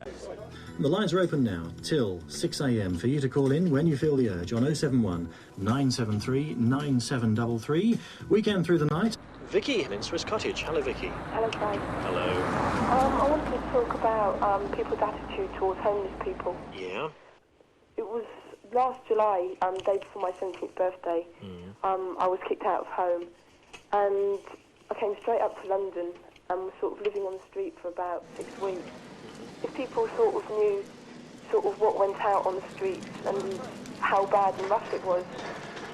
The lines are open now till 6 a.m. for you to call in when you feel the urge on 071 973 9733. Weekend through the night. Vicky in Swiss Cottage. Hello, Vicky. Hello, Clive. Hello. I wanted to talk about people's attitude towards homeless people. Yeah. It was last July, day before my 17th birthday. I was kicked out of home, and I came straight up to London and was sort of living on the street for about 6 weeks. If people sort of knew sort of what went out on the streets and how bad and rough it was,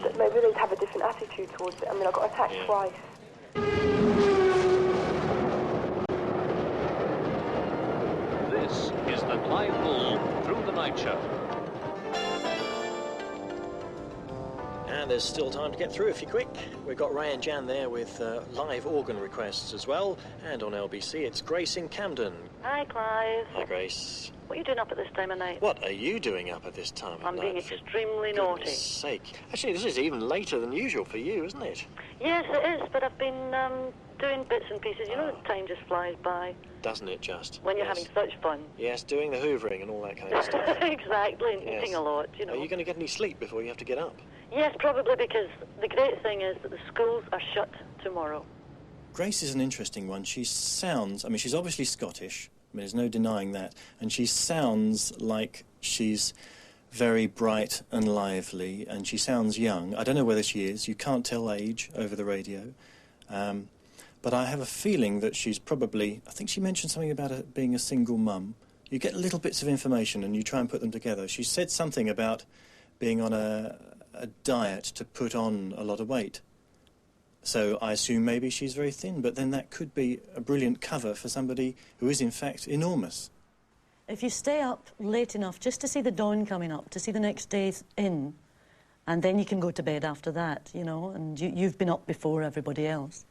that maybe they'd have a different attitude towards it. I mean, I got attacked twice. This is the Clive Bull Through the Night Show. And there's still time to get through if you're quick. We've got Ray and Jan there with live organ requests as well. And on LBC, it's Grace in Camden. Hi, Clive. Hi, Grace. What are you doing up at this time of night? What are you doing up at this time of night? I'm being extremely naughty. For goodness sake. Actually, this is even later than usual for you, isn't it? Yes, it is, but I've been doing bits and pieces. You know, time just flies by. Doesn't it just? When you're having such fun. Yes, doing the hoovering and all that kind of stuff. Exactly, and Yes. eating a lot, you know. Are you going to get any sleep before you have to get up? Yes, probably, because the great thing is that the schools are shut tomorrow. Grace is an interesting one. She sounds... I mean, she's obviously Scottish. I mean, there's no denying that. And she sounds like she's very bright and lively, and she sounds young. I don't know whether she is. You can't tell age over the radio. But I have a feeling that she's probably... I think she mentioned something about her being a single mum. You get little bits of information and you try and put them together. She said something about being on a diet to put on a lot of weight. So I assume maybe she's very thin, but then that could be a brilliant cover for somebody who is, in fact, enormous. If you stay up late enough just to see the dawn coming up, to see the next day's in, and then you can go to bed after that, you know, and you've been up before everybody else.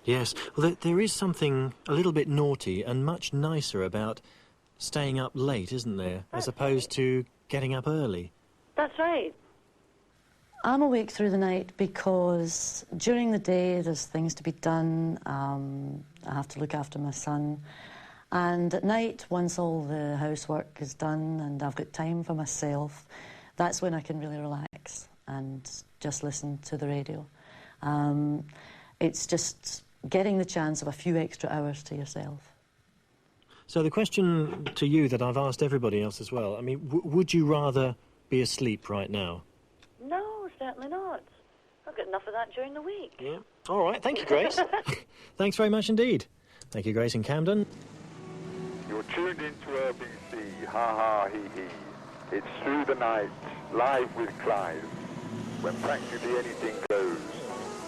Yes, well, there is something a little bit naughty and much nicer about staying up late, isn't there, as opposed to getting up early. That's right. I'm awake through the night because during the day there's things to be done. I have to look after my son. And at night, once all the housework is done and I've got time for myself, that's when I can really relax and just listen to the radio. It's just getting the chance of a few extra hours to yourself. So the question to you that I've asked everybody else as well, I mean, would you rather be asleep right now? No, certainly not. I've got enough of that during the week. Yeah. All right, thank you, Grace. Thanks very much indeed. Thank you, Grace in Camden. You're tuned into LBC, ha ha hee hee. It's Through the Night, live with Clive, when practically anything goes,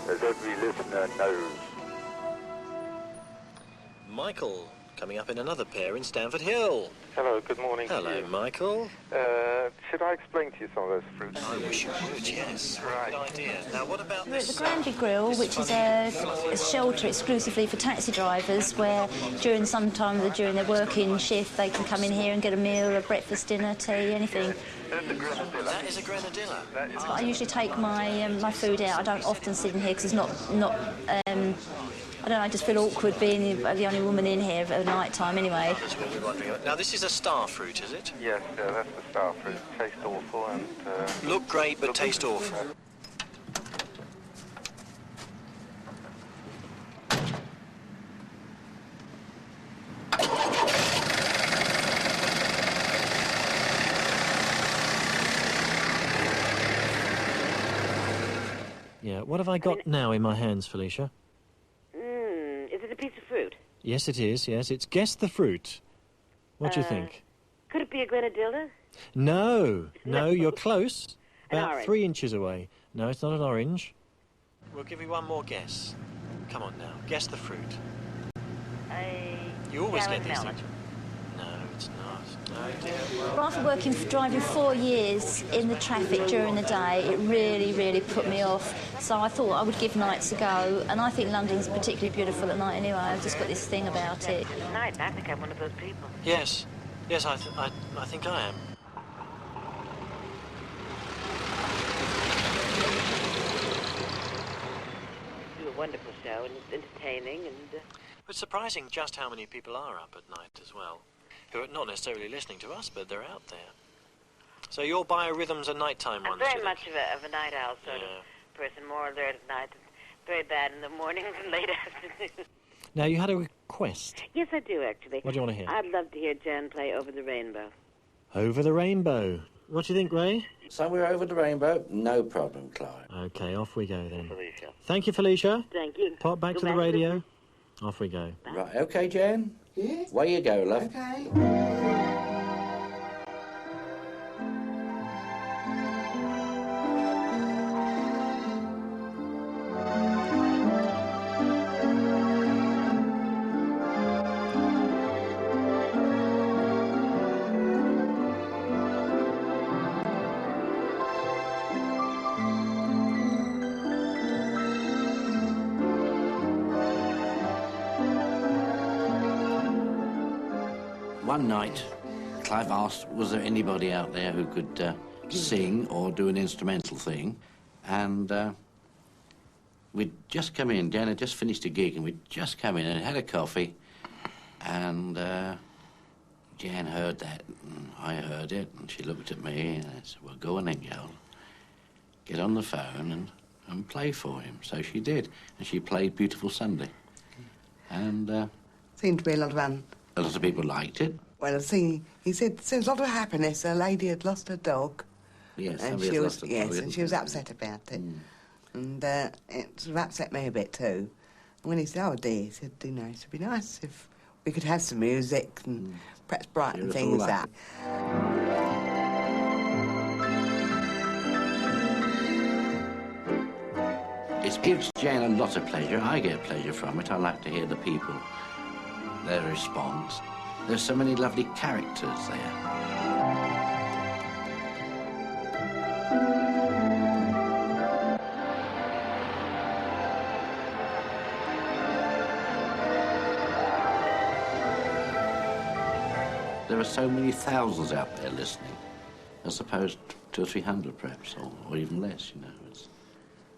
as every listener knows. Michael, coming up in another pair in Stamford Hill. Hello, good morning to Hello, you. Michael. Should I explain to you some of those fruits? I wish you would, yes. Right. Good idea. Now, what about We're at this? the Granby Grill, which is a shelter exclusively for taxi drivers, where during their working shift they can come in here and get a meal, a breakfast, dinner, tea, anything. That is a grenadilla. But I usually take my my food out. I don't often sit in here because it's not I don't know, I just feel awkward being the only woman in here at night time anyway. That's what we're wondering about. Now, this is a star fruit, is it? Yes, that's the star fruit. Tastes awful and... Look great, but taste awful. Yeah, what have I got now in my hands, Felicia? Is it a piece of fruit? Yes, it is, yes. It's Guess the Fruit. What do you think? Could it be a grenadilla? No, you're close. An About orange. 3 inches away. No, it's not an orange. We'll give you one more guess. Come on now, guess the fruit. You always get these things. No, it's not. No, dear. Well, After driving 4 years in the traffic during the day, it really, really put me off. So I thought I would give nights a go, and I think London's particularly beautiful at night anyway. I've just got this thing about it. Night, I think I'm one of those people. yes, I think I am. Do a wonderful show, and it's entertaining, and... It's surprising just how many people are up at night as well. who are not necessarily listening to us, but they're out there. So your biorhythms are nighttime ones, I'm do you very think? much of a night owl sort of person, more alert at night, very bad in the mornings and late afternoon. Now, you had a request. Yes, I do, actually. What do you want to hear? I'd love to hear Jan play Over the Rainbow. Over the Rainbow. What do you think, Ray? Somewhere over the rainbow, no problem, Clive. OK, off we go then. Felicia. Thank you, Felicia. Thank you. Pop back to the radio. Off we go. Right, OK, Jan? Yeah? Way you go, love. Okay. One night, Clive asked, was there anybody out there who could sing or do an instrumental thing? And we'd just come in. Jan had just finished a gig, and we'd just come in and had a coffee. And Jan heard that, and I heard it, and she looked at me, and I said, well, go on then, girl. Get on the phone and play for him. So she did, and she played Beautiful Sunday. And Seemed to be a lot of fun. a lot of people liked it. Well, see, he said there's a lot of happiness. A lady had lost her dog. Yes, and somebody she had was lost a yes, dog, and she was upset about it. And it sort of upset me a bit too. And when he said, "Oh dear," he said, "You know, it'd be nice if we could have some music and perhaps brighten things up." It gives Jan a lot of pleasure. I get pleasure from it. I like to hear the people, their response. There's so many lovely characters there. There are so many thousands out there listening. I suppose 200 or 300 perhaps, or even less, you know. It's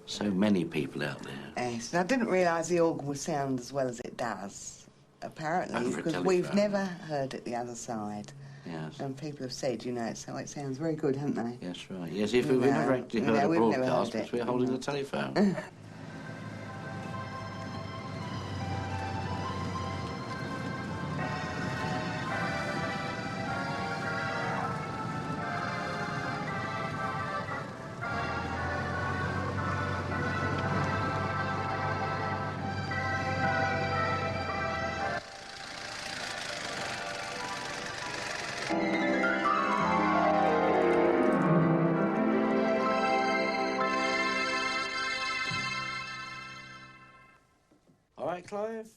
so many people out there. Yes, and I didn't realise the organ would sound as well as it does, apparently, Over a because telephone. we've never heard it the other side. Yes. And people have said, you know, so it sounds very good, haven't they? Yes, right. Yes, if we've never actually heard a we've never broadcast, heard because it. we're holding the telephone. All right, Clive?